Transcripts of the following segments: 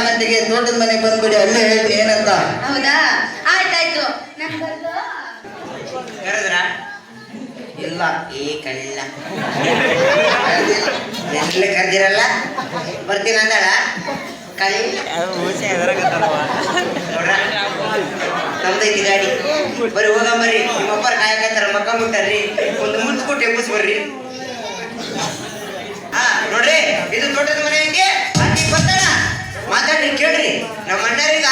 ಗಂಟೆಗೆ ತೋಟದ ಮನೆ ಬಂದ್ಬಿಡಿ, ಅಲ್ಲೇ ಹೇಳ್ತೀನಿ ಏನಂತ. ಹೌದಾ, ಆಯ್ತಾಯ್ತು. ಕರೆದ್ರ ಇಲ್ಲ, ಏ ಕಳ್ಳ ಎಲ್ಲ ಕರೆದಿರಲ್ಲ, ಬರ್ತೀನಿ ಅಂದಾಳ ಕಳ್ಳ. ನೋಡ್ರ ನಮ್ದೈತಿ ಗಾಡಿ, ಬರ್ರಿ ಹೋಗಂಬರ್ರಿ. ನಿಮ್ಮಪ್ಪರ ಕಾಯಕತ್ತಾರ, ಮಕ್ಕ ಮುಟ್ಟಾರ್ರಿ, ಒಂದು ಮುಚ್ಚಿಕೊಟ್ಟು ಎಬ್ಬಿಸ್ ಬರ್ರಿ. ಹಾ ನೋಡ್ರಿ, ಇದು ತೋಟದ ಮನೆ ಹೆಂಗೆ ಅಲ್ಲಿ ಬರ್ತಾಳ. ಮಾತಾಡ್ರಿ, ಕೇಳ್ರಿ. ನಮ್ಮ ಅಣ್ಣರೀಗ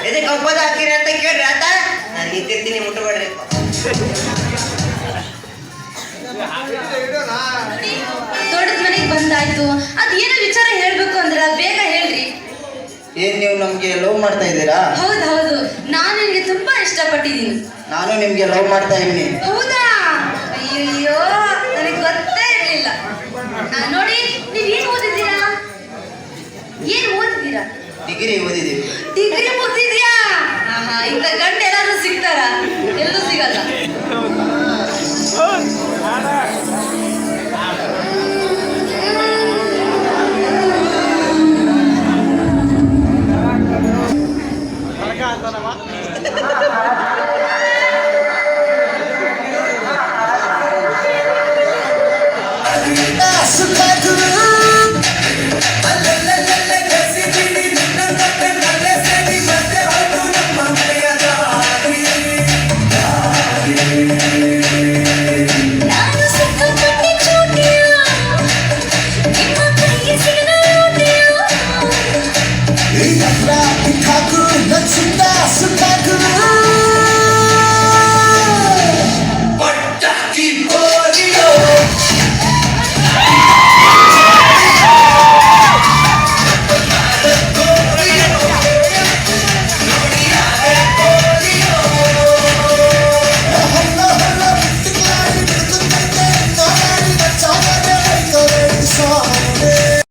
ಎದಕ್ಕೆ ಹಬ್ಬದ ಹಾಕಿರಿ ಅಂತ ಕೇಳ್ರಿ ಆತ. ನಾನು ಇದ್ದಿರ್ತೀನಿ, ಮುಟ್ಟಬೇಡ್ರಿ. ತೋಟದ ಮನೆಗೆ ಬಂದಾಯ್ತು, ಅದೇನೋ ವಿಚಾರ ಹೇಳ್ಬೇಕು ಅಂದ್ರ ಬೇಗ ಹೇಳ್ರಿ. ಏನ್ ನೀವು ನಮ್ಗೆ ಲವ್ ಮಾಡ್ತಾ ಇದ್ದೀರಾ? ಹೌದು, ನಾನು ನಿಮ್ಗೆ ತುಂಬಾ ಇಷ್ಟಪಟ್ಟಿದ್ದೀನಿ. ನಾನು ನಿಮ್ಗೆ ಲವ್ ಮಾಡ್ತಾ ಇದ್ದೀನಿ. ಹೌದಾ? ಅಯ್ಯೋ, ನನಗೆ ಗೊತ್ತೇ ಇರಲಿಲ್ಲ. ನೋಡಿ, ನೀವ್ ಏನ್ ಓದಿದ್ದೀರಾ? ಡಿಗ್ರಿ ಓದಿದ್ದೀವಿ. ಡಿಗ್ರಿ ಓದಿದ್ಯಾ? ಇಂಥ ಗಂಡ ಎಲ್ಲಾದ್ರೂ ಸಿಗ್ತಾರ? ಎಲ್ಲೂ ಸಿಗಲ್ಲ. That's